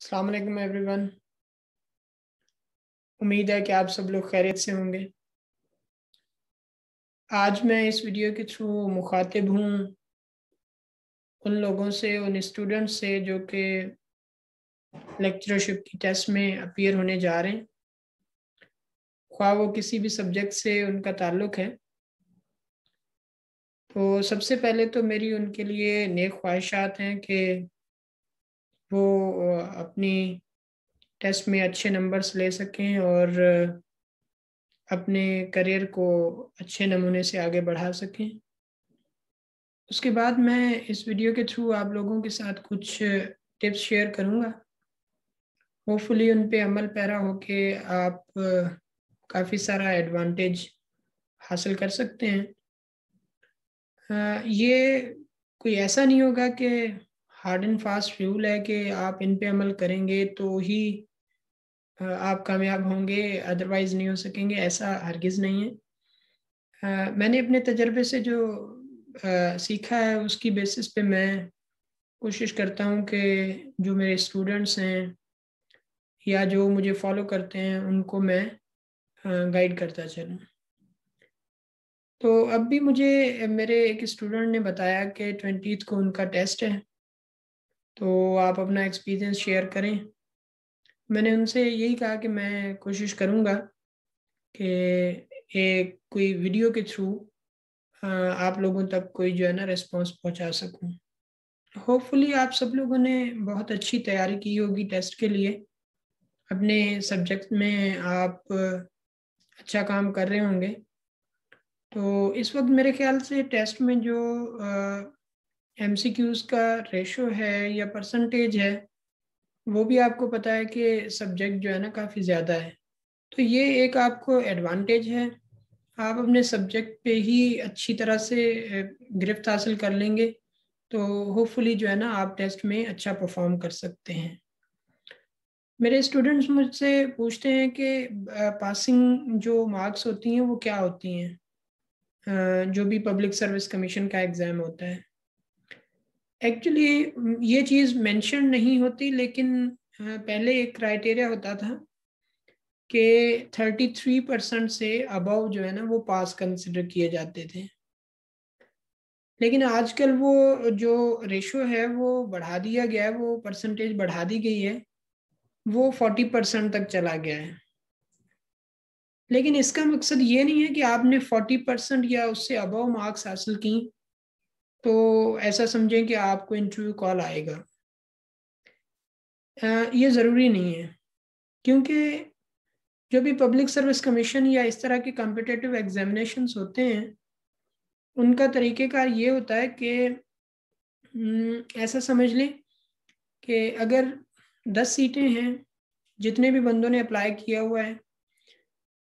अस्सलाम वालेकुम एवरीवन। उम्मीद है कि आप सब लोग खैरियत से होंगे। आज मैं इस वीडियो के थ्रू मुखातिब हूँ उन लोगों से, उन स्टूडेंट्स से जो कि लेक्चरशिप की टेस्ट में अपीयर होने जा रहे हैं, ख्वाह वो किसी भी सब्जेक्ट से उनका ताल्लुक़ है। तो सबसे पहले तो मेरी उनके लिए नेक ख्वाहिशात हैं कि वो अपनी टेस्ट में अच्छे नंबर्स ले सकें और अपने करियर को अच्छे नमूने से आगे बढ़ा सकें। उसके बाद मैं इस वीडियो के थ्रू आप लोगों के साथ कुछ टिप्स शेयर करूंगा। होपफुली उन पे अमल पैरा होके आप काफ़ी सारा एडवांटेज हासिल कर सकते हैं। ये कोई ऐसा नहीं होगा कि हार्ड एंड फास्ट रूल है कि आप इन पे अमल करेंगे तो ही आप कामयाब होंगे, अदरवाइज़ नहीं हो सकेंगे, ऐसा हरगिज़ नहीं है। मैंने अपने तजर्बे से जो सीखा है उसकी बेसिस पे मैं कोशिश करता हूँ कि जो मेरे स्टूडेंट्स हैं या जो मुझे फॉलो करते हैं उनको मैं गाइड करता चलूँ। तो अब भी मुझे मेरे एक स्टूडेंट ने बताया कि 20th को उनका टेस्ट है, तो आप अपना एक्सपीरियंस शेयर करें। मैंने उनसे यही कहा कि मैं कोशिश करूँगा कि एक कोई वीडियो के थ्रू आप लोगों तक कोई जो है ना रिस्पॉन्स पहुँचा सकूँ। होपफुली आप सब लोगों ने बहुत अच्छी तैयारी की होगी टेस्ट के लिए। अपने सब्जेक्ट में आप अच्छा काम कर रहे होंगे। तो इस वक्त मेरे ख्याल से टेस्ट में जो एमसीक्यूज़ का रेशो है या परसेंटेज है, वो भी आपको पता है कि सब्जेक्ट जो है ना काफ़ी ज़्यादा है। तो ये एक आपको एडवांटेज है। आप अपने सब्जेक्ट पे ही अच्छी तरह से गिरफ्त हासिल कर लेंगे तो होपफुली जो है ना आप टेस्ट में अच्छा परफॉर्म कर सकते हैं। मेरे स्टूडेंट्स मुझसे पूछते हैं कि पासिंग जो मार्क्स होती हैं वो क्या होती हैं, जो भी पब्लिक सर्विस कमीशन का एग्ज़ाम होता है। एक्चुअली ये चीज़ मेंशन नहीं होती, लेकिन पहले एक क्राइटेरिया होता था कि 33% से अबव जो है ना वो पास कंसिडर किए जाते थे। लेकिन आजकल वो जो रेशो है वो बढ़ा दिया गया है, वो परसेंटेज बढ़ा दी गई है, वो 40% तक चला गया है। लेकिन इसका मकसद ये नहीं है कि आपने 40% या उससे अबव मार्क्स हासिल की तो ऐसा समझें कि आपको इंटरव्यू कॉल आएगा। ये ज़रूरी नहीं है, क्योंकि जो भी पब्लिक सर्विस कमीशन या इस तरह के कॉम्पिटिटिव एग्जामिनेशंस होते हैं उनका तरीक़ेकार ये होता है कि ऐसा समझ लें कि अगर 10 सीटें हैं, जितने भी बंदों ने अप्लाई किया हुआ है,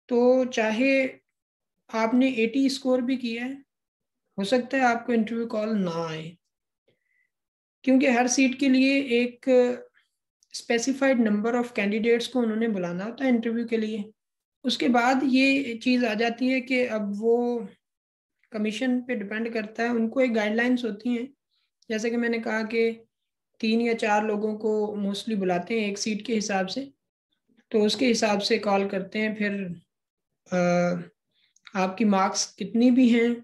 तो चाहे आपने 80 स्कोर भी किया है, हो सकता है आपको इंटरव्यू कॉल ना आए, क्योंकि हर सीट के लिए एक स्पेसिफाइड नंबर ऑफ कैंडिडेट्स को उन्होंने बुलाना होता है इंटरव्यू के लिए। उसके बाद ये चीज़ आ जाती है कि अब वो कमीशन पे डिपेंड करता है, उनको एक गाइडलाइंस होती हैं। जैसे कि मैंने कहा कि 3 या 4 लोगों को मोस्टली बुलाते हैं एक सीट के हिसाब से, तो उसके हिसाब से कॉल करते हैं। फिर आपकी मार्क्स कितनी भी हैं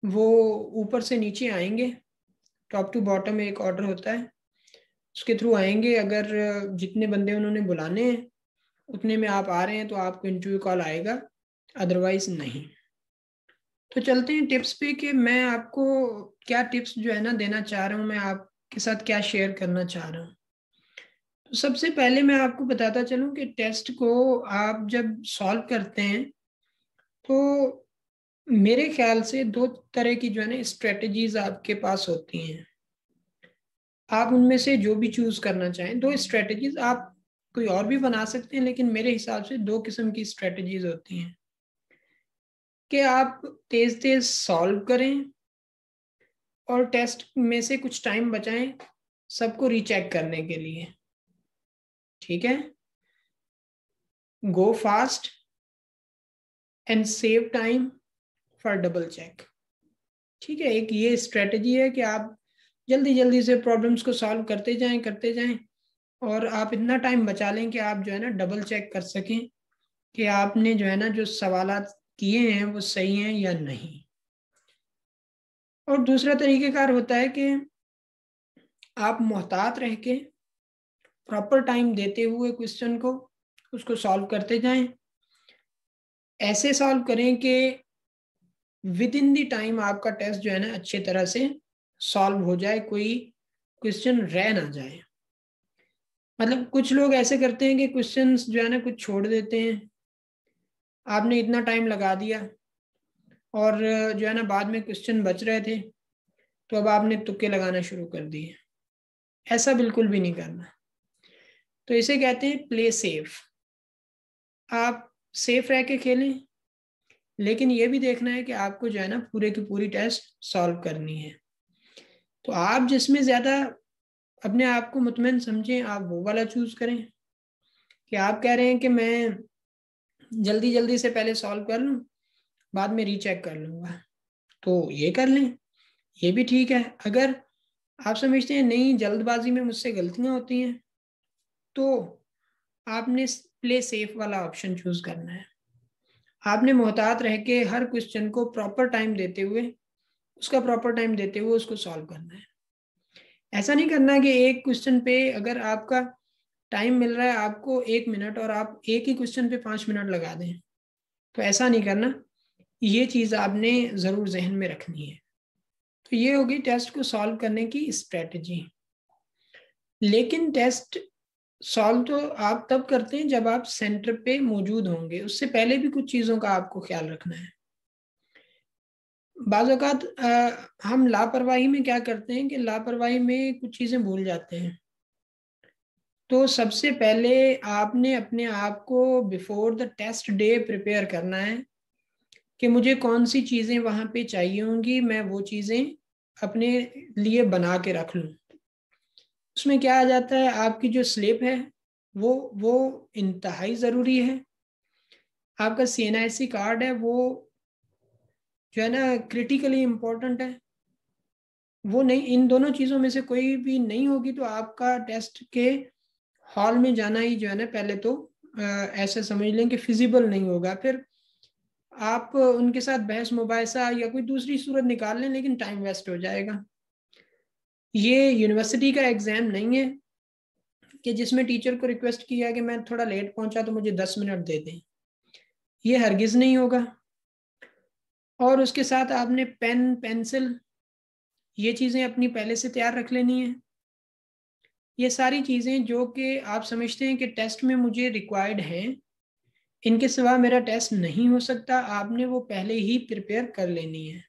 वो ऊपर से नीचे आएंगे, टॉप टू बॉटम एक ऑर्डर होता है, उसके थ्रू आएंगे। अगर जितने बंदे उन्होंने बुलाने हैं उतने में आप आ रहे हैं तो आपको इंटरव्यू कॉल आएगा, अदरवाइज नहीं। तो चलते हैं टिप्स पे कि मैं आपको क्या टिप्स जो है ना देना चाह रहा हूँ, मैं आपके साथ क्या शेयर करना चाह रहा हूँ। तो सबसे पहले मैं आपको बताता चलूँ कि टेस्ट को आप जब सॉल्व करते हैं तो मेरे ख्याल से 2 तरह की जो है ना स्ट्रेटजीज आपके पास होती हैं। आप उनमें से जो भी चूज करना चाहें, 2 स्ट्रेटजीज आप कोई और भी बना सकते हैं, लेकिन मेरे हिसाब से 2 किस्म की स्ट्रेटजीज होती हैं कि आप तेज तेज सॉल्व करें और टेस्ट में से कुछ टाइम बचाएं सबको रीचेक करने के लिए। ठीक है, go fast and save time for double check. ठीक है, एक ये स्ट्रेटजी है कि आप जल्दी जल्दी से प्रॉब्लम्स को सॉल्व करते जाएं और आप इतना टाइम बचा लें कि आप जो है ना डबल चेक कर सकें कि आपने जो है ना जो सवालात किए हैं वो सही हैं या नहीं। और दूसरा तरीक़ेकार होता है कि आप मोहतात रह के प्रॉपर टाइम देते हुए क्वेश्चन को उसको सॉल्व करते जाएं। ऐसे सॉल्व करें कि विद इन दी टाइम आपका टेस्ट जो है ना अच्छे तरह से सॉल्व हो जाए, कोई क्वेश्चन रह ना जाए। मतलब कुछ लोग ऐसे करते हैं कि क्वेश्चंस जो है ना कुछ छोड़ देते हैं, आपने इतना टाइम लगा दिया और जो है ना बाद में क्वेश्चन बच रहे थे तो अब आपने तुक्के लगाना शुरू कर दिए। ऐसा बिल्कुल भी नहीं करना। तो इसे कहते हैं प्ले सेफ। आप सेफ रह के खेलें, लेकिन ये भी देखना है कि आपको जो है ना पूरे की पूरी टेस्ट सॉल्व करनी है। तो आप जिसमें ज़्यादा अपने आप को मुतमईन समझें, आप वो वाला चूज करें। कि आप कह रहे हैं कि मैं जल्दी जल्दी से पहले सॉल्व कर लूँ, बाद में रीचेक कर लूँगा, तो ये कर लें, ये भी ठीक है। अगर आप समझते हैं नहीं जल्दबाजी में मुझसे गलतियां होती हैं, तो आपने प्ले सेफ वाला ऑप्शन चूज करना है। आपने मोहतात रह के हर क्वेश्चन को प्रॉपर टाइम देते हुए उसको सॉल्व करना है। ऐसा नहीं करना कि एक क्वेश्चन पे अगर आपका टाइम मिल रहा है आपको 1 मिनट और आप एक ही क्वेश्चन पे 5 मिनट लगा दें, तो ऐसा नहीं करना। ये चीज़ आपने ज़रूर जहन में रखनी है। तो ये होगी टेस्ट को सॉल्व करने की स्ट्रेटजी। लेकिन टेस्ट सॉल्व तो आप तब करते हैं जब आप सेंटर पे मौजूद होंगे, उससे पहले भी कुछ चीज़ों का आपको ख्याल रखना है। बाज़ औक़ात हम लापरवाही में क्या करते हैं कि लापरवाही में कुछ चीज़ें भूल जाते हैं। तो सबसे पहले आपने अपने आप को before the test day prepare करना है कि मुझे कौन सी चीज़ें वहाँ पे चाहिए होंगी, मैं वो चीज़ें अपने लिए बना के रख लूँ। उसमें क्या आ जाता है, आपकी जो स्लिप है वो इंतहाई ज़रूरी है। आपका CNIC कार्ड है वो जो है ना क्रिटिकली इम्पोर्टेंट है। वो नहीं, इन दोनों चीज़ों में से कोई भी नहीं होगी तो आपका टेस्ट के हॉल में जाना ही जो है ना पहले तो ऐसे समझ लें कि फिजिबल नहीं होगा। फिर आप उनके साथ बहस मुबाहिसा या कोई दूसरी सूरत निकाल लें, लेकिन टाइम वेस्ट हो जाएगा। ये यूनिवर्सिटी का एग्ज़ाम नहीं है कि जिसमें टीचर को रिक्वेस्ट किया कि मैं थोड़ा लेट पहुंचा तो मुझे 10 मिनट दे दें। ये हरगिज़ नहीं होगा। और उसके साथ आपने पेन पेंसिल ये चीज़ें अपनी पहले से तैयार रख लेनी है। ये सारी चीज़ें जो कि आप समझते हैं कि टेस्ट में मुझे रिक्वायर्ड हैं, इनके सिवा मेरा टेस्ट नहीं हो सकता, आपने वो पहले ही प्रिपेयर कर लेनी है।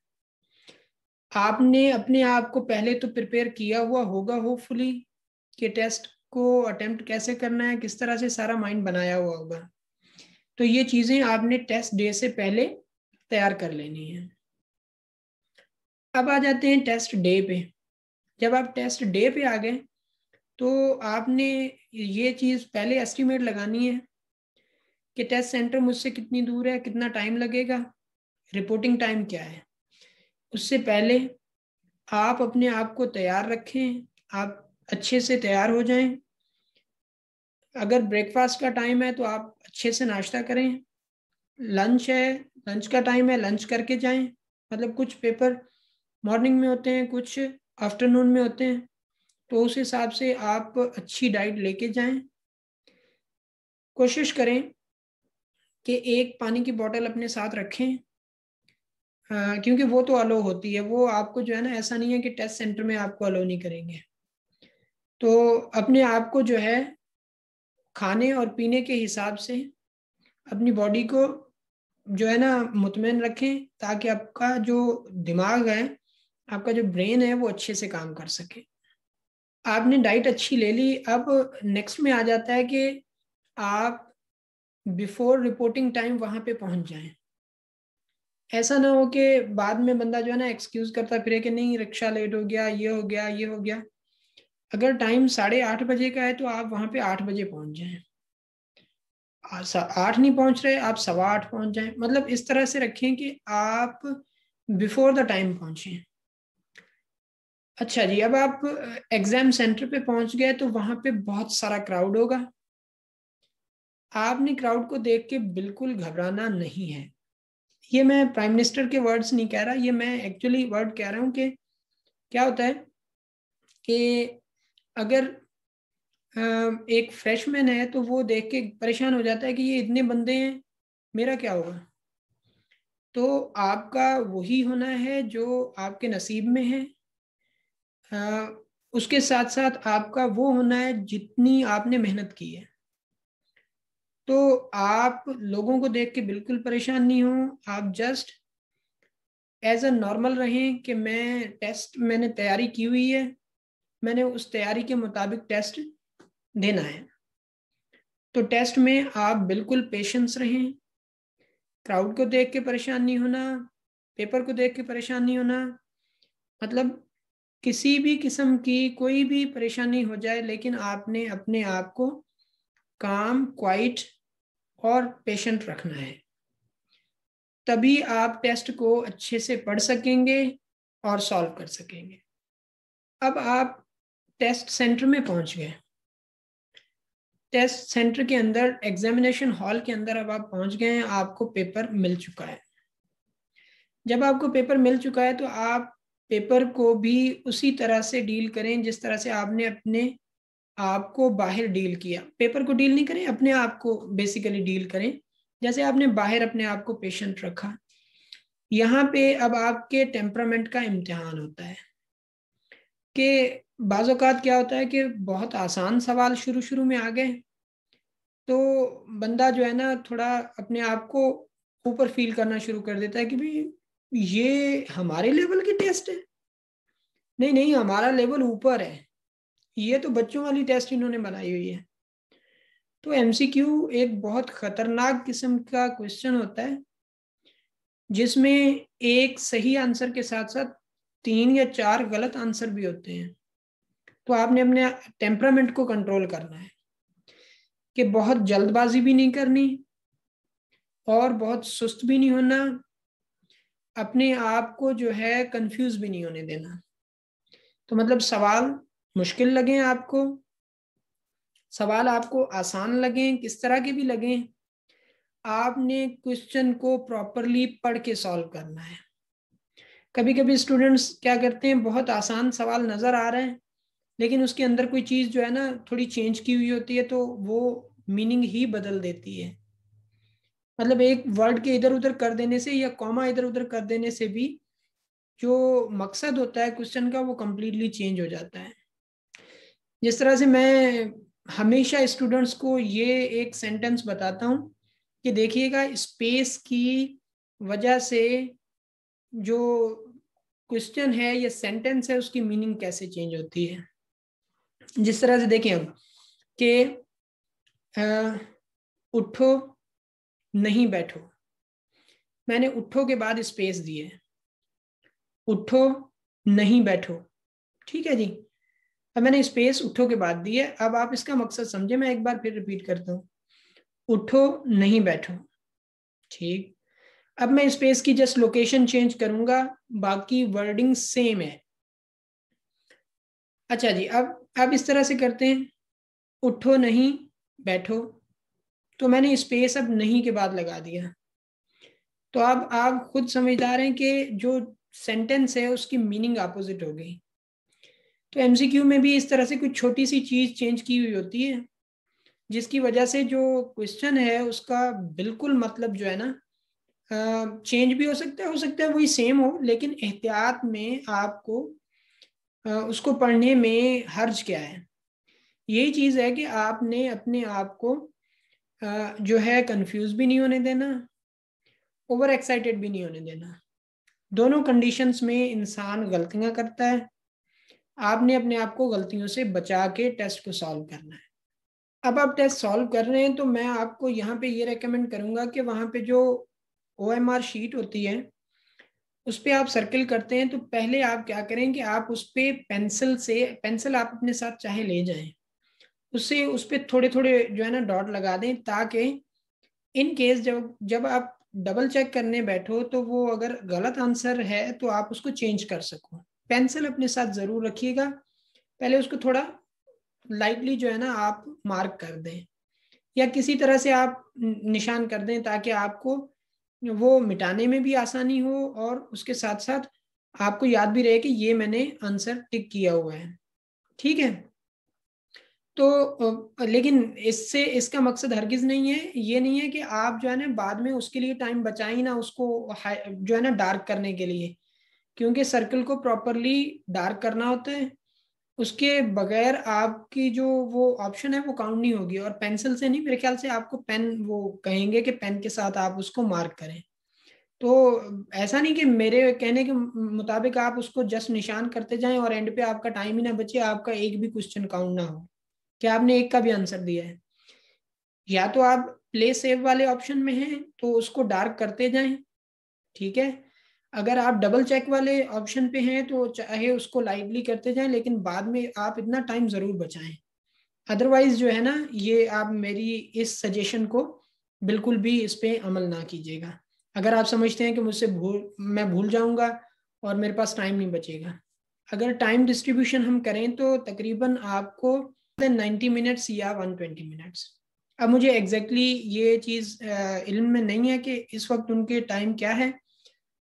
आपने अपने आप को पहले तो प्रिपेयर किया हुआ होगा होपफुली कि टेस्ट को अटेम्प्ट कैसे करना है, किस तरह से सारा माइंड बनाया हुआ होगा। तो ये चीज़ें आपने टेस्ट डे से पहले तैयार कर लेनी है। अब आ जाते हैं टेस्ट डे पे। जब आप टेस्ट डे पे आ गए तो आपने ये चीज़ पहले एस्टिमेट लगानी है कि टेस्ट सेंटर मुझसे कितनी दूर है, कितना टाइम लगेगा, रिपोर्टिंग टाइम क्या है। उससे पहले आप अपने आप को तैयार रखें, आप अच्छे से तैयार हो जाएं। अगर ब्रेकफास्ट का टाइम है तो आप अच्छे से नाश्ता करें। लंच है, लंच का टाइम है, लंच करके जाएं। मतलब कुछ पेपर मॉर्निंग में होते हैं, कुछ आफ्टरनून में होते हैं, तो उस हिसाब से आप अच्छी डाइट लेके जाएं। कोशिश करें कि एक पानी की बोतल अपने साथ रखें, क्योंकि वो तो अलो होती है, वो आपको जो है ना ऐसा नहीं है कि टेस्ट सेंटर में आपको अलो नहीं करेंगे। तो अपने आप को जो है खाने और पीने के हिसाब से अपनी बॉडी को जो है ना मुतमईन रखें, ताकि आपका जो दिमाग है, आपका जो ब्रेन है वो अच्छे से काम कर सके। आपने डाइट अच्छी ले ली। अब नेक्स्ट में आ जाता है कि आप बिफोर रिपोर्टिंग टाइम वहां पे पहुंच जाएं। ऐसा ना हो कि बाद में बंदा जो है ना एक्सक्यूज करता फिरे कि नहीं रिक्शा लेट हो गया, ये हो गया, ये हो गया। अगर टाइम 8:30 बजे का है तो आप वहां पे 8 बजे पहुंच जाएं। 8 नहीं पहुंच रहे, आप 8:15 पहुंच जाएं। मतलब इस तरह से रखें कि आप बिफोर द टाइम पहुंचे। अच्छा जी, अब आप एग्जाम सेंटर पे पहुंच गए तो वहां पे बहुत सारा क्राउड होगा। आपने क्राउड को देख के बिल्कुल घबराना नहीं है। ये मैं प्राइम मिनिस्टर के वर्ड्स नहीं कह रहा, ये मैं एक्चुअली वर्ड कह रहा हूँ कि क्या होता है कि अगर एक फ्रेशमैन है तो वो देख के परेशान हो जाता है कि ये इतने बंदे हैं, मेरा क्या होगा। तो आपका वही होना है जो आपके नसीब में है। उसके साथ साथ आपका वो होना है जितनी आपने मेहनत की है। तो आप लोगों को देख के बिल्कुल परेशान नहीं हो, आप जस्ट एज अ नॉर्मल रहें कि मैंने तैयारी की हुई है, मैंने उस तैयारी के मुताबिक टेस्ट देना है। तो टेस्ट में आप बिल्कुल पेशेंस रहें, क्राउड को देख के परेशान नहीं होना, पेपर को देख के परेशान नहीं होना, मतलब किसी भी किस्म की कोई भी परेशानी हो जाए, लेकिन आपने अपने आप को काम, क्वाइट और पेशेंट रखना है। तभी आप टेस्ट को अच्छे से पढ़ सकेंगे और सॉल्व कर सकेंगे। अब आप टेस्ट सेंटर में पहुंच गए। टेस्ट सेंटर के अंदर, एग्जामिनेशन हॉल के अंदर अब आप पहुंच गए हैं, आपको पेपर मिल चुका है। जब आपको पेपर मिल चुका है तो आप पेपर को भी उसी तरह से डील करें जिस तरह से आपने अपने आप को बाहर डील किया। पेपर को डील नहीं करें, अपने आप को बेसिकली डील करें जैसे आपने बाहर अपने आप को पेशेंट रखा। यहाँ पे अब आपके टेम्परामेंट का इम्तिहान होता है कि बाज़ औक़ात क्या होता है कि बहुत आसान सवाल शुरू शुरू में आ गए तो बंदा जो है ना थोड़ा अपने आप को ऊपर फील करना शुरू कर देता है कि भाई ये हमारे लेवल की टेस्ट है। नहीं नहीं, हमारा लेवल ऊपर है, ये तो बच्चों वाली टेस्ट इन्होंने बनाई हुई है। तो एमसीक्यू एक बहुत खतरनाक किस्म का क्वेश्चन होता है जिसमें एक सही आंसर के साथ साथ 3 या 4 गलत आंसर भी होते हैं। तो आपने अपने टेम्परामेंट को कंट्रोल करना है कि बहुत जल्दबाजी भी नहीं करनी और बहुत सुस्त भी नहीं होना, अपने आप को जो है कंफ्यूज भी नहीं होने देना। तो मतलब सवाल मुश्किल लगे आपको, सवाल आपको आसान लगे, किस तरह के भी लगे, आपने क्वेश्चन को प्रॉपरली पढ़ के सॉल्व करना है। कभी कभी स्टूडेंट्स क्या करते हैं, बहुत आसान सवाल नजर आ रहे हैं लेकिन उसके अंदर कोई चीज जो है ना थोड़ी चेंज की हुई होती है तो वो मीनिंग ही बदल देती है। मतलब एक वर्ड के इधर उधर कर देने से या कॉमा इधर उधर कर देने से भी जो मकसद होता है क्वेश्चन का वो कंप्लीटली चेंज हो जाता है। जिस तरह से मैं हमेशा स्टूडेंट्स को ये एक सेंटेंस बताता हूँ कि देखिएगा, स्पेस की वजह से जो क्वेश्चन है या सेंटेंस है उसकी मीनिंग कैसे चेंज होती है। जिस तरह से देखें अब कि उठो नहीं बैठो, मैंने उठो के बाद स्पेस दी है, उठो नहीं बैठो, ठीक है जी। अब मैंने स्पेस उठो के बाद दी है, अब आप इसका मकसद समझे, मैं एक बार फिर रिपीट करता हूँ, उठो नहीं बैठो, ठीक। अब मैं स्पेस की जस्ट लोकेशन चेंज करूंगा, बाकी वर्डिंग सेम है। अच्छा जी, अब इस तरह से करते हैं, उठो नहीं बैठो, तो मैंने स्पेस अब नहीं के बाद लगा दिया। तो अब आप खुद समझदार हैं कि जो सेंटेंस है उसकी मीनिंग अपोजिट हो गई। तो एमसीक्यू में भी इस तरह से कुछ छोटी सी चीज चेंज की हुई होती है जिसकी वजह से जो क्वेश्चन है उसका बिल्कुल मतलब जो है ना चेंज भी हो सकता है वही सेम हो, लेकिन एहतियात में आपको उसको पढ़ने में हर्ज क्या है। यही चीज है कि आपने अपने आप को जो है कंफ्यूज भी नहीं होने देना, ओवर एक्साइटेड भी नहीं होने देना। दोनों कंडीशंस में इंसान गलतियां करता है, आपने अपने आप को गलतियों से बचा के टेस्ट को सॉल्व करना है। अब आप टेस्ट सॉल्व कर रहे हैं तो मैं आपको यहाँ पे ये रेकमेंड करूंगा कि वहाँ पे जो OMR शीट होती है उस पर आप सर्किल करते हैं तो पहले आप क्या करें कि आप उस पर पेंसिल आप अपने साथ चाहे ले जाएं, उससे उस पर थोड़े थोड़े जो है ना डॉट लगा दें ताकि इन केस जब जब आप डबल चेक करने बैठो तो वो अगर गलत आंसर है तो आप उसको चेंज कर सको। पेंसिल अपने साथ ज़रूर रखिएगा, पहले उसको थोड़ा लाइटली जो है ना आप मार्क कर दें या किसी तरह से आप निशान कर दें ताकि आपको वो मिटाने में भी आसानी हो और उसके साथ साथ आपको याद भी रहे कि ये मैंने आंसर टिक किया हुआ है। ठीक है, तो लेकिन इससे इसका मकसद हरगिज नहीं है, ये नहीं है कि आप जो है ना बाद में उसके लिए टाइम बचाएं ना उसको जो है ना डार्क करने के लिए, क्योंकि सर्कल को प्रॉपरली डार्क करना होता है, उसके बगैर आपकी जो वो ऑप्शन है वो काउंट नहीं होगी। और पेंसिल से नहीं, मेरे ख्याल से आपको पेन, वो कहेंगे कि पेन के साथ आप उसको मार्क करें। तो ऐसा नहीं कि मेरे कहने के मुताबिक आप उसको जस्ट निशान करते जाएं और एंड पे आपका टाइम ही ना बचे, आपका एक भी क्वेश्चन काउंट ना हो कि आपने एक का भी आंसर दिया है। या तो आप प्ले सेव वाले ऑप्शन में हैं तो उसको डार्क करते जाएं, ठीक है। अगर आप डबल चेक वाले ऑप्शन पे हैं तो चाहे उसको लाइटली करते जाएं, लेकिन बाद में आप इतना टाइम जरूर बचाएं। अदरवाइज जो है ना, ये आप मेरी इस सजेशन को बिल्कुल भी इस पे अमल ना कीजिएगा। अगर आप समझते हैं कि मैं भूल जाऊंगा और मेरे पास टाइम नहीं बचेगा। अगर टाइम डिस्ट्रीब्यूशन हम करें तो तकरीबन आपको 90 मिनट्स या 120 मिनट्स। अब मुझे एग्जैक्टली ये चीज़ इल्म में नहीं है कि इस वक्त उनके टाइम क्या है,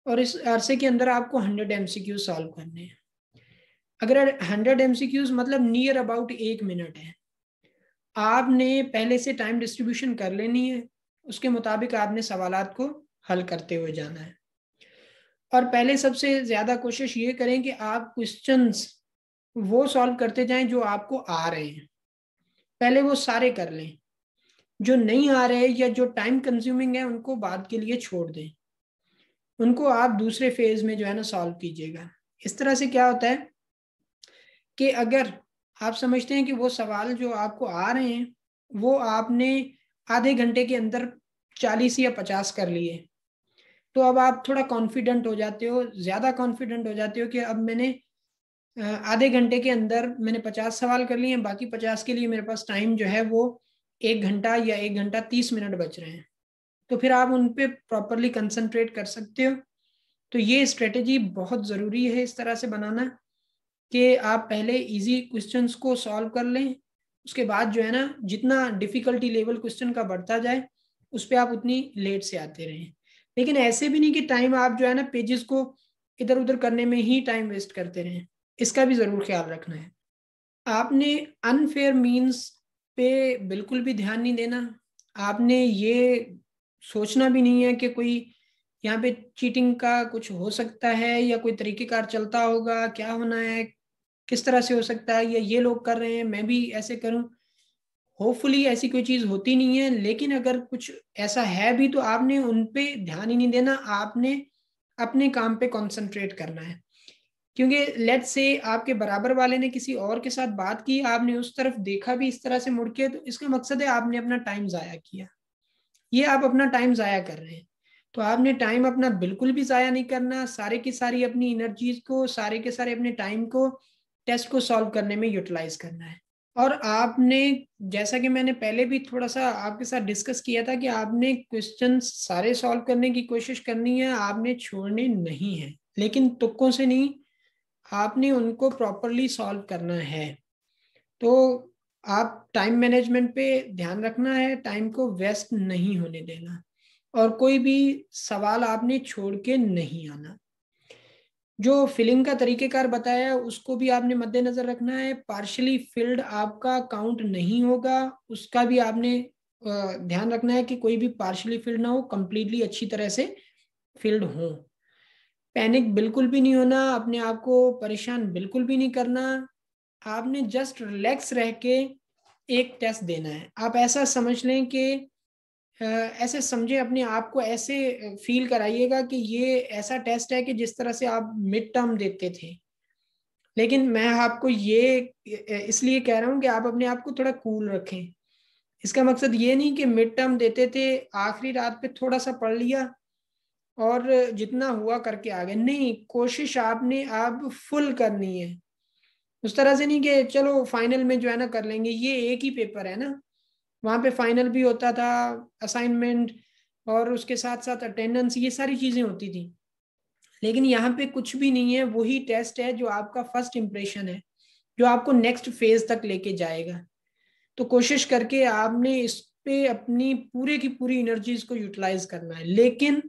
और इस अरसे के अंदर आपको 100 MCQ सॉल्व करने हैं। अगर 100 MCQs मतलब नियर अबाउट 1 मिनट है, आपने पहले से टाइम डिस्ट्रीब्यूशन कर लेनी है, उसके मुताबिक आपने सवालात को हल करते हुए जाना है। और पहले सबसे ज़्यादा कोशिश ये करें कि आप क्वेश्चंस वो सॉल्व करते जाएं जो आपको आ रहे हैं, पहले वो सारे कर लें। जो नहीं आ रहे या जो टाइम कंज्यूमिंग है उनको बाद के लिए छोड़ दें, उनको आप दूसरे फेज में जो है ना सॉल्व कीजिएगा। इस तरह से क्या होता है कि अगर आप समझते हैं कि वो सवाल जो आपको आ रहे हैं वो आपने आधे घंटे के अंदर 40 या 50 कर लिए, तो अब आप थोड़ा कॉन्फिडेंट हो जाते हो, ज़्यादा कॉन्फिडेंट हो जाते हो कि अब मैंने आधे घंटे के अंदर मैंने 50 सवाल कर लिए हैं, बाकी 50 के लिए मेरे पास टाइम जो है वो 1 घंटा या 1 घंटा 30 मिनट बच रहे हैं। तो फिर आप उन पर प्रॉपरली कंसंट्रेट कर सकते हो। तो ये स्ट्रेटेजी बहुत ज़रूरी है इस तरह से बनाना कि आप पहले इजी क्वेश्चंस को सॉल्व कर लें, उसके बाद जो है ना जितना डिफिकल्टी लेवल क्वेश्चन का बढ़ता जाए उस पर आप उतनी लेट से आते रहें। लेकिन ऐसे भी नहीं कि टाइम आप जो है ना पेजेस को इधर उधर करने में ही टाइम वेस्ट करते रहें, इसका भी ज़रूर ख्याल रखना है। आपने अनफेयर मीन्स पे बिल्कुल भी ध्यान नहीं देना। आपने ये सोचना भी नहीं है कि कोई यहाँ पे चीटिंग का कुछ हो सकता है या कोई तरीकेकार चलता होगा, क्या होना है, किस तरह से हो सकता है, या ये लोग कर रहे हैं मैं भी ऐसे करूं। होपफुली ऐसी कोई चीज होती नहीं है, लेकिन अगर कुछ ऐसा है भी तो आपने उन पे ध्यान ही नहीं देना, आपने अपने काम पे कंसंट्रेट करना है। क्योंकि लेट से आपके बराबर वाले ने किसी और के साथ बात की, आपने उस तरफ देखा भी इस तरह से मुड़ के, तो इसका मकसद है आपने अपना टाइम जाया किया, ये आप अपना टाइम जाया कर रहे हैं। तो आपने टाइम अपना बिल्कुल भी जाया नहीं करना, सारे की सारी अपनी एनर्जीज को, सारे के सारे अपने टाइम को टेस्ट को सॉल्व करने में यूटिलाइज करना है। और आपने, जैसा कि मैंने पहले भी थोड़ा सा आपके साथ डिस्कस किया था, कि आपने क्वेश्चन सारे सॉल्व करने की कोशिश करनी है, आपने छोड़ने नहीं है, लेकिन तुक्कों से नहीं, आपने उनको प्रॉपरली सॉल्व करना है। तो आप टाइम मैनेजमेंट पे ध्यान रखना है, टाइम को वेस्ट नहीं होने देना, और कोई भी सवाल आपने छोड़ के नहीं आना। जो फिलिंग का तरीकेकार बताया उसको भी आपने मद्देनजर रखना है, पार्शली फिल्ड आपका काउंट नहीं होगा, उसका भी आपने ध्यान रखना है कि कोई भी पार्शली फिल्ड ना हो, कंप्लीटली अच्छी तरह से फिल्ड हो। पैनिक बिल्कुल भी नहीं होना, अपने आप को परेशान बिल्कुल भी नहीं करना, आपने जस्ट रिलैक्स रह के एक टेस्ट देना है। आप ऐसा समझ लें कि ऐसे समझे, अपने आप को ऐसे फील कराइएगा कि ये ऐसा टेस्ट है कि जिस तरह से आप मिड टर्म देते थे। लेकिन मैं आपको ये इसलिए कह रहा हूँ कि आप अपने आप को थोड़ा कूल रखें। इसका मकसद ये नहीं कि मिड टर्म देते थे आखिरी रात पे थोड़ा सा पढ़ लिया और जितना हुआ करके आ गए, नहीं, कोशिश आपने आप फुल करनी है। उस तरह से नहीं कि चलो फाइनल में जो है ना कर लेंगे, ये एक ही पेपर है ना, वहाँ पे फाइनल भी होता था, असाइनमेंट और उसके साथ साथ अटेंडेंस, ये सारी चीज़ें होती थी। लेकिन यहाँ पे कुछ भी नहीं है, वही टेस्ट है जो आपका फर्स्ट इंप्रेशन है, जो आपको नेक्स्ट फेज तक लेके जाएगा। तो कोशिश करके आपने इस पे अपनी पूरे की पूरी एनर्जीज को यूटिलाइज करना है, लेकिन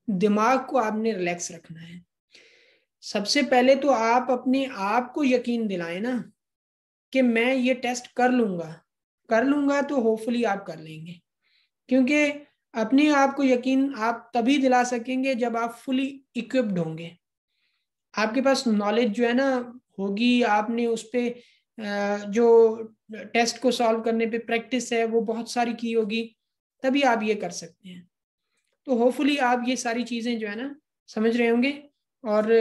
दिमाग को आपने रिलैक्स रखना है। सबसे पहले तो आप अपने आप को यकीन दिलाएं ना कि मैं ये टेस्ट कर लूंगा, तो होपफुली आप कर लेंगे। क्योंकि अपने आप को यकीन आप तभी दिला सकेंगे जब आप फुली इक्विप्ड होंगे, आपके पास नॉलेज जो है ना होगी, आपने उस पे जो टेस्ट को सॉल्व करने पे प्रैक्टिस है वो बहुत सारी की होगी, तभी आप ये कर सकते हैं। तो होपफुली आप ये सारी चीज़ें जो है ना समझ रहे होंगे और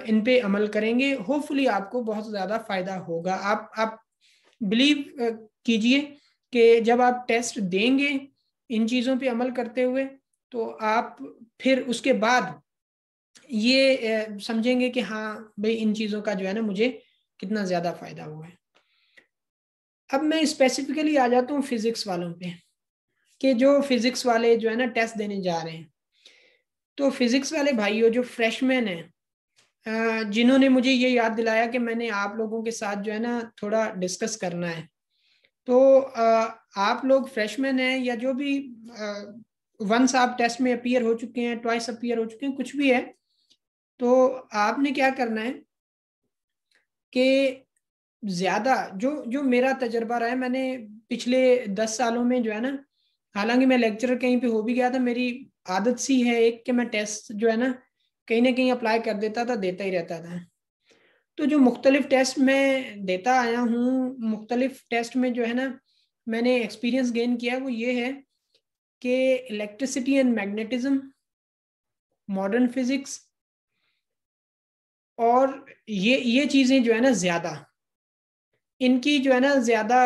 इन पे अमल करेंगे। होपफुली आपको बहुत ज़्यादा फायदा होगा। आप बिलीव कीजिए कि जब आप टेस्ट देंगे इन चीज़ों पे अमल करते हुए, तो आप फिर उसके बाद ये समझेंगे कि हाँ भाई इन चीज़ों का जो है ना मुझे कितना ज़्यादा फायदा हुआ है। अब मैं स्पेसिफिकली आ जाता हूँ फिजिक्स वालों पे, कि जो फिजिक्स वाले जो है ना टेस्ट देने जा रहे हैं। तो फिजिक्स वाले भाइयों जो फ्रेशमैन हैं, जिन्होंने मुझे ये याद दिलाया कि मैंने आप लोगों के साथ जो है ना थोड़ा डिस्कस करना है, तो आप लोग फ्रेशमैन हैं या जो भी वंस आप टेस्ट में अपीयर हो चुके हैं, ट्वाइस अपीयर हो चुके हैं, कुछ भी है, तो आपने क्या करना है कि ज्यादा जो जो मेरा तजर्बा रहा है, मैंने पिछले 10 सालों में जो है ना, हालांकि मैं लेक्चरर कहीं पे हो भी गया था, मेरी आदत सी है एक कि मैं टेस्ट जो है ना कहीं अप्लाई कर देता था, देता ही रहता था। तो जो मुख्तलिफ टेस्ट मैं देता आया हूँ, मुख्तलिफ टेस्ट में जो है ना मैंने एक्सपीरियंस गेन किया, वो ये है कि electricity and magnetism, modern physics, और ये चीज़ें जो है ना ज़्यादा, इनकी जो है ना ज़्यादा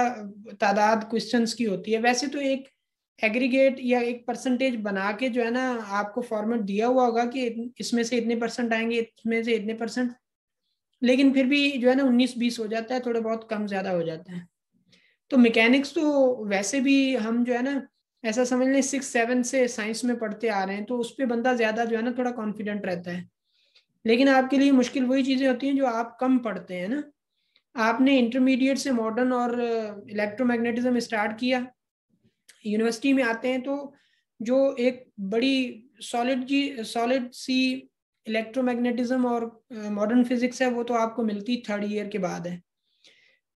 तादाद क्वेश्चंस की होती है। वैसे तो एक एग्रीगेट या एक परसेंटेज बना के जो है ना आपको फॉर्मेट दिया हुआ होगा कि इसमें से इतने परसेंट आएंगे, इसमें से इतने परसेंट, लेकिन फिर भी जो है ना 19-20 हो जाता है, थोड़े बहुत कम ज़्यादा हो जाता है। तो मैकेनिक्स तो वैसे भी हम जो है ना ऐसा समझ लें 6-7 से साइंस में पढ़ते आ रहे हैं, तो उस पर बंदा ज़्यादा जो है ना थोड़ा कॉन्फिडेंट रहता है। लेकिन आपके लिए मुश्किल वही चीज़ें होती हैं जो आप कम पढ़ते हैं ना। आपने इंटरमीडिएट से मॉडर्न और इलेक्ट्रोमैग्नेटिज्म स्टार्ट किया, यूनिवर्सिटी में आते हैं तो जो एक बड़ी सॉलिड सी इलेक्ट्रोमैग्नेटिज्म और मॉडर्न फिजिक्स है, वो तो आपको मिलती 3rd ईयर के बाद है।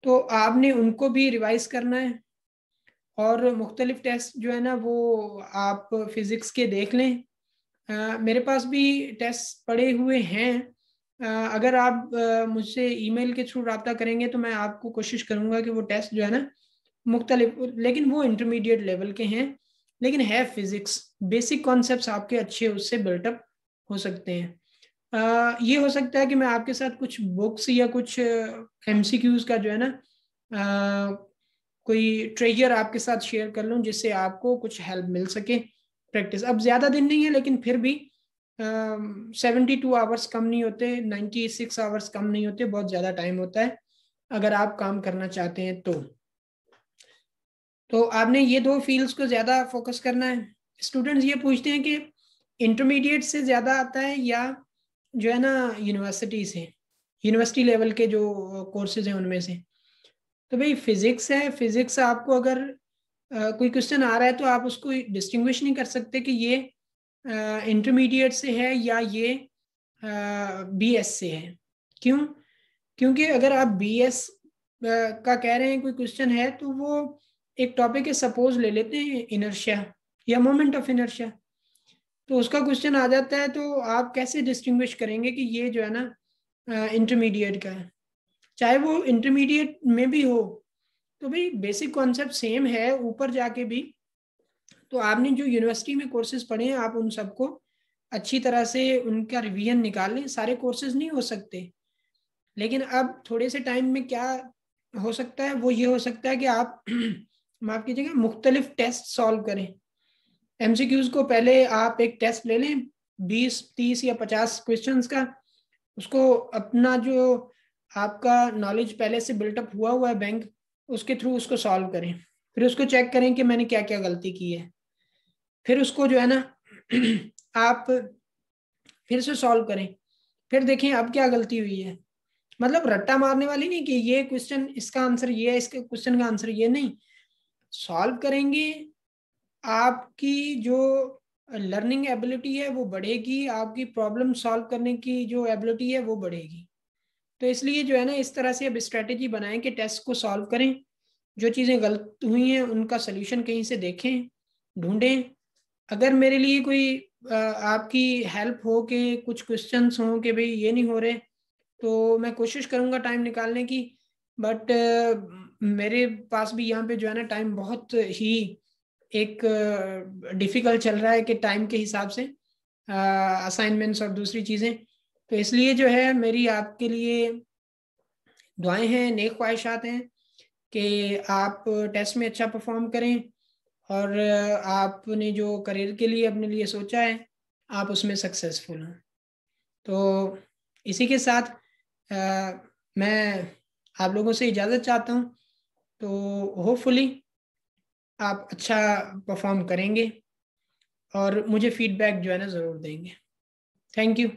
तो आपने उनको भी रिवाइज करना है, और मुख्तलिफ टेस्ट जो है ना वो आप फिजिक्स के देख लें। मेरे पास भी टेस्ट पड़े हुए हैं। अगर आप मुझसे ईमेल के थ्रू रब्ता करेंगे तो मैं आपको कोशिश करूंगा कि वो टेस्ट जो है ना मुख्तलिफ, लेकिन वो इंटरमीडिएट लेवल के हैं, लेकिन है फिजिक्स, बेसिक कॉन्सेप्ट्स आपके अच्छे उससे बिल्टअप हो सकते हैं। ये हो सकता है कि मैं आपके साथ कुछ बुक्स या कुछ एमसीक्यूज का जो है ना कोई ट्रेजर आपके साथ शेयर कर लूँ, जिससे आपको कुछ हेल्प मिल सके। प्रैक्टिस अब ज़्यादा दिन नहीं है, लेकिन फिर भी 72 आवर्स कम नहीं होते, 96 आवर्स कम नहीं होते, बहुत ज़्यादा टाइम होता है अगर आप काम करना चाहते हैं तो आपने ये 2 फील्ड्स को ज़्यादा फोकस करना है। स्टूडेंट्स ये पूछते हैं कि इंटरमीडिएट से ज़्यादा आता है या जो है ना यूनिवर्सिटी से, यूनिवर्सिटी लेवल के जो कोर्सेज हैं उनमें से। तो भाई फिजिक्स है, फिजिक्स आपको अगर कोई क्वेश्चन आ रहा है तो आप उसको डिस्टिंग्विश नहीं कर सकते कि ये इंटरमीडिएट से है या ये बीएस से है। क्यों? क्योंकि अगर आप बीएस का कह रहे हैं कोई क्वेश्चन है, तो वो एक टॉपिक है, सपोज ले लेते हैं इनर्शिया या मोमेंट ऑफ इनर्शिया, तो उसका क्वेश्चन आ जाता है, तो आप कैसे डिस्टिंग्विश करेंगे कि ये जो है ना इंटरमीडिएट का है, चाहे वो इंटरमीडिएट में भी हो। तो भाई बेसिक कॉन्सेप्ट सेम है ऊपर जाके भी। तो आपने जो यूनिवर्सिटी में कोर्सेज पढ़े हैं, आप उन सबको अच्छी तरह से उनका रिवीजन निकाल लें। सारे कोर्सेज नहीं हो सकते, लेकिन अब थोड़े से टाइम में क्या हो सकता है, वो ये हो सकता है कि आप माफ कीजिएगा मुख्तलिफ टेस्ट सॉल्व करें। एमसीक्यूज को पहले आप एक टेस्ट ले लें 20-30 या 50 क्वेश्चंस का, उसको अपना जो आपका नॉलेज पहले से बिल्टअप हुआ है बैंक, उसके थ्रू उसको सॉल्व करें। फिर उसको चेक करें कि मैंने क्या क्या गलती की है। फिर उसको जो है ना आप फिर से सॉल्व करें, फिर देखें अब क्या गलती हुई है। मतलब रट्टा मारने वाली नहीं कि ये क्वेश्चन इसका आंसर ये है, इसके क्वेश्चन का आंसर ये नहीं। सॉल्व करेंगे, आपकी जो लर्निंग एबिलिटी है वो बढ़ेगी, आपकी प्रॉब्लम सॉल्व करने की जो एबिलिटी है वो बढ़ेगी। तो इसलिए जो है ना, इस तरह से अब स्ट्रेटेजी बनाएं कि टेस्ट को सॉल्व करें, जो चीज़ें गलत हुई हैं उनका सलूशन कहीं से देखें, ढूंढें। अगर मेरे लिए कोई आपकी हेल्प हो कि कुछ क्वेश्चंस हों कि भाई ये नहीं हो रहे, तो मैं कोशिश करूंगा टाइम निकालने की। बट मेरे पास भी यहाँ पे जो है ना टाइम बहुत ही एक डिफिकल्ट चल रहा है कि टाइम के हिसाब से असाइनमेंट्स और दूसरी चीज़ें। तो इसलिए जो है मेरी आपके लिए दुआएं हैं, नेक ख्वाहिशात हैं कि आप टेस्ट में अच्छा परफॉर्म करें और आपने जो करियर के लिए अपने लिए सोचा है आप उसमें सक्सेसफुल हों। तो इसी के साथ मैं आप लोगों से इजाज़त चाहता हूँ। तो होपफुली आप अच्छा परफॉर्म करेंगे और मुझे फीडबैक जो है ना ज़रूर देंगे। Thank you.